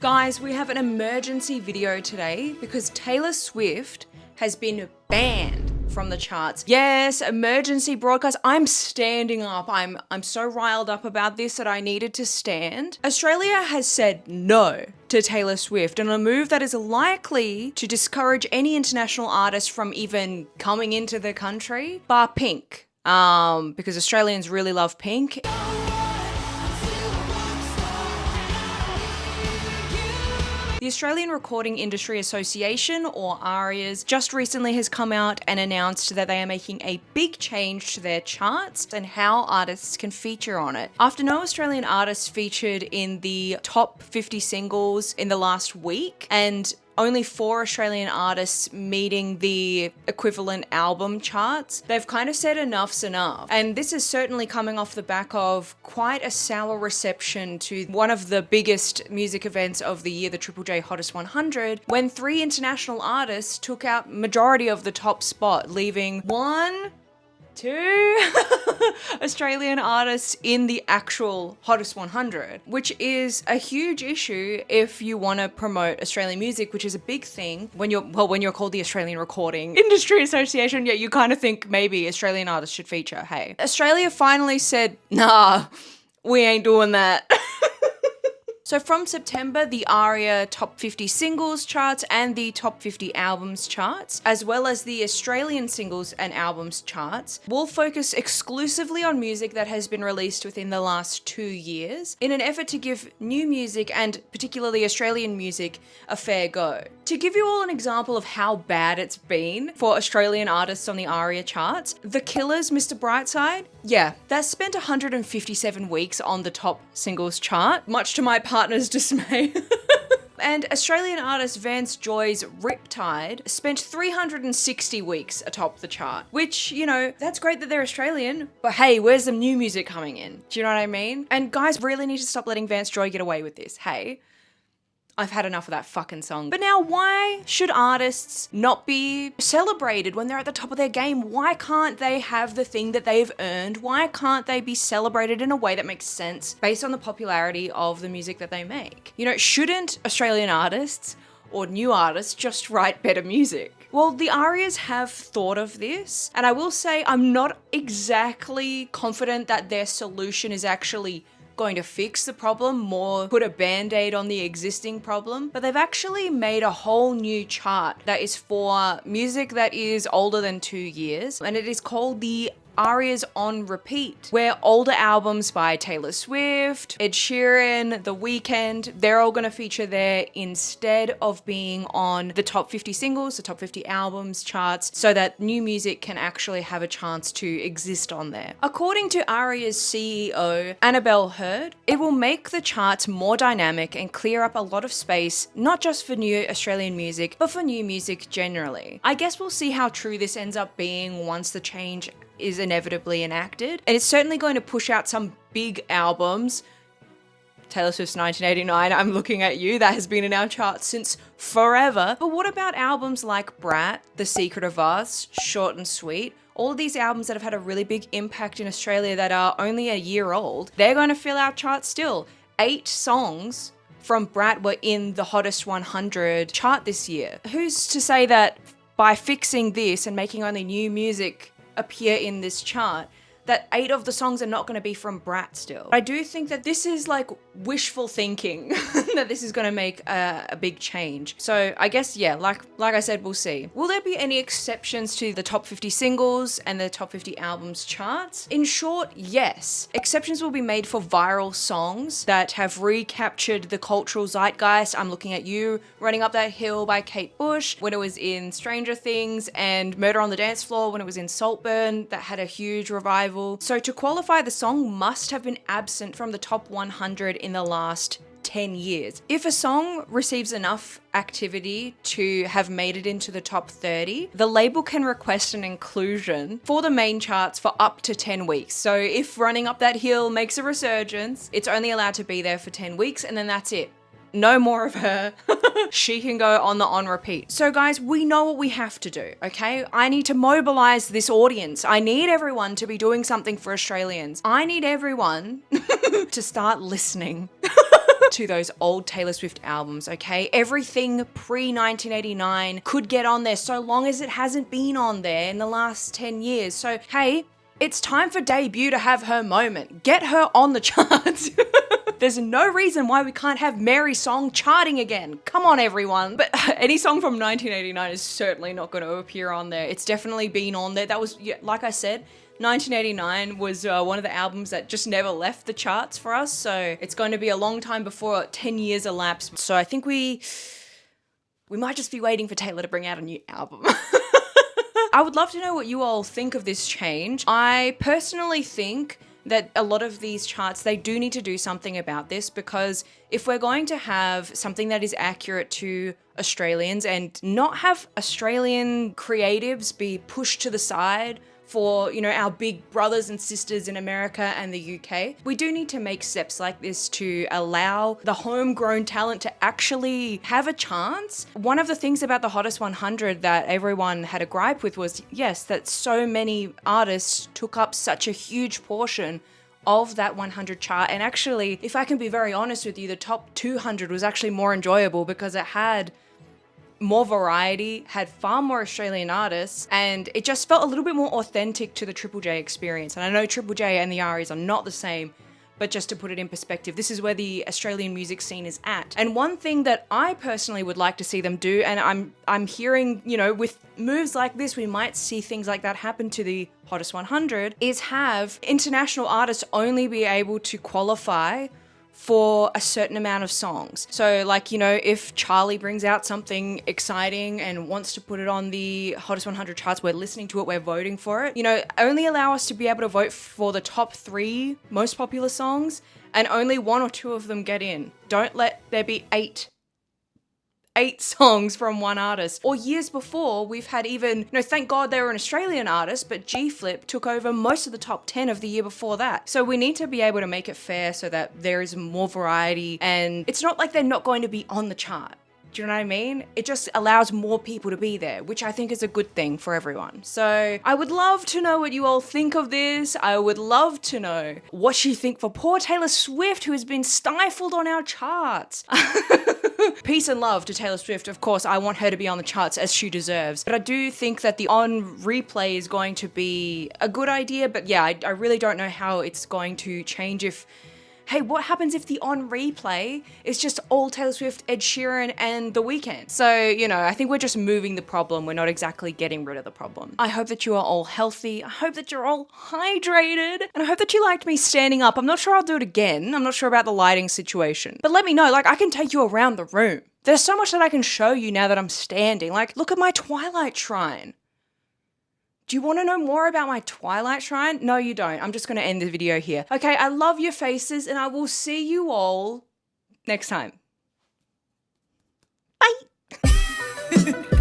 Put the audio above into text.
Guys, we have an emergency video today because Taylor Swift has been banned from the charts. Yes, emergency broadcast. I'm standing up. I'm so riled up about this that I needed to stand. Australia has said no to Taylor Swift, and a move that is likely to discourage any international artist from even coming into the country, bar Pink. Because Australians really love Pink. The Australian Recording Industry Association, or ARIAs, just recently has come out and announced that they are making a big change to their charts and how artists can feature on it. After no Australian artists featured in the top 50 singles in the last week, and only 4 Australian artists meeting the equivalent album charts, they've kind of said enough's enough. And this is certainly coming off the back of quite a sour reception to one of the biggest music events of the year, the Triple J Hottest 100, when 3 international artists took out majority of the top spot, leaving 2 Australian artists in the actual Hottest 100, which is a huge issue if you want to promote Australian music, which is a big thing when you're called the Australian Recording Industry Association. Yeah, you kind of think maybe Australian artists should feature. Hey, Australia finally said, nah, we ain't doing that. So from September, the ARIA Top 50 Singles charts and the Top 50 Albums charts, as well as the Australian Singles and Albums charts, will focus exclusively on music that has been released within the last 2 years in an effort to give new music, and particularly Australian music, a fair go. To give you all an example of how bad it's been for Australian artists on the ARIA charts, The Killer's Mr. Brightside, yeah, that spent 157 weeks on the top singles chart, much to my partner's dismay. And Australian artist Vance Joy's Riptide spent 360 weeks atop the chart, which, you know, that's great that they're Australian, but hey, where's the new music coming in? Do you know what I mean? And guys really need to stop letting Vance Joy get away with this. Hey, I've had enough of that fucking song. But now, why should artists not be celebrated when they're at the top of their game? Why can't they have the thing that they've earned? Why can't they be celebrated in a way that makes sense based on the popularity of the music that they make? You know, shouldn't Australian artists or new artists just write better music? Well, the ARIAs have thought of this, and I will say I'm not exactly confident that their solution is actually going to fix the problem, more put a band-aid on the existing problem, but they've actually made a whole new chart that is for music that is older than 2 years, and it is called the ARIAs on Repeat, where older albums by Taylor Swift, Ed Sheeran, The Weeknd, they're all going to feature there instead of being on the top 50 singles, the top 50 albums charts, so that new music can actually have a chance to exist on there. According to ARIA's CEO, Annabelle Hurd, it will make the charts more dynamic and clear up a lot of space, not just for new Australian music, but for new music generally. I guess we'll see how true this ends up being once the change is inevitably enacted, and it's certainly going to push out some big albums. Taylor Swift's 1989, I'm looking at you, that has been in our charts since forever. But what about albums like Brat, The Secret of Us, Short and Sweet? All of these albums that have had a really big impact in Australia that are only a year old, they're going to fill our charts still. 8 songs from Brat were in the Hottest 100 chart this year. Who's to say that by fixing this and making only new music appear in this chart, that 8 of the songs are not going to be from Brat still? I do think that this is like wishful thinking that this is going to make a big change. So I guess, yeah, like I said, we'll see. Will there be any exceptions to the top 50 singles and the top 50 albums charts? In short, yes. Exceptions will be made for viral songs that have recaptured the cultural zeitgeist. I'm looking at you, Running Up That Hill by Kate Bush, when it was in Stranger Things, and Murder on the Dance Floor when it was in Saltburn, that had a huge revival. So to qualify, the song must have been absent from the top 100 in the last 10 years. If a song receives enough activity to have made it into the top 30, the label can request an inclusion for the main charts for up to 10 weeks. So if Running Up That Hill makes a resurgence, it's only allowed to be there for 10 weeks and then that's it. No more of her. She can go on the on repeat. So guys, we know what we have to do, okay? I need to mobilize this audience. I need everyone to be doing something for Australians. I need everyone to start listening. to those old Taylor Swift albums, okay? Everything pre-1989 could get on there so long as it hasn't been on there in the last 10 years. So, hey, it's time for Debut to have her moment. Get her on the charts. There's no reason why we can't have Mary's song charting again. Come on, everyone. But any song from 1989 is certainly not going to appear on there. It's definitely been on there. That was, like I said, 1989 was one of the albums that just never left the charts for us. So it's going to be a long time before 10 years elapse. So I think we might just be waiting for Taylor to bring out a new album. I would love to know what you all think of this change. I personally think that a lot of these charts, they do need to do something about this, because if we're going to have something that is accurate to Australians and not have Australian creatives be pushed to the side for, you know, our big brothers and sisters in America and the UK, we do need to make steps like this to allow the homegrown talent to actually have a chance. One of the things about the Hottest 100 that everyone had a gripe with was, yes, that so many artists took up such a huge portion of that 100 chart. And actually, if I can be very honest with you, the top 200 was actually more enjoyable because it had more variety, had far more Australian artists, and it just felt a little bit more authentic to the Triple J experience. And I know Triple J and the ARIAs are not the same, but just to put it in perspective, this is where the Australian music scene is at. And one thing that I personally would like to see them do, and I'm hearing, you know, with moves like this, we might see things like that happen to the Hottest 100, is have international artists only be able to qualify for a certain amount of songs. So like, you know, if Charlie brings out something exciting and wants to put it on the Hottest 100 charts, we're listening to it, we're voting for it. You know, only allow us to be able to vote for the top 3 most popular songs, and only 1 or 2 of them get in. Don't let there be 8 songs from one artist. Or years before, we've had even, you know, thank God they were an Australian artist, but G-Flip took over most of the top 10 of the year before that. So we need to be able to make it fair so that there is more variety, and it's not like they're not going to be on the chart. Do you know what I mean? It just allows more people to be there, which I think is a good thing for everyone. So I would love to know what you all think of this. I would love to know what you think for poor Taylor Swift, who has been stifled on our charts. Peace and love to Taylor Swift. Of course, I want her to be on the charts as she deserves. But I do think that the on replay is going to be a good idea. But yeah, I really don't know how it's going to change if... Hey, what happens if the on replay is just all Taylor Swift, Ed Sheeran, and The Weeknd? So, you know, I think we're just moving the problem. We're not exactly getting rid of the problem. I hope that you are all healthy. I hope that you're all hydrated. And I hope that you liked me standing up. I'm not sure I'll do it again. I'm not sure about the lighting situation. But let me know, like, I can take you around the room. There's so much that I can show you now that I'm standing. Like, look at my Twilight Shrine. Do you want to know more about my Twilight Shrine? No, you don't. I'm just going to end the video here. Okay, I love your faces, and I will see you all next time. Bye!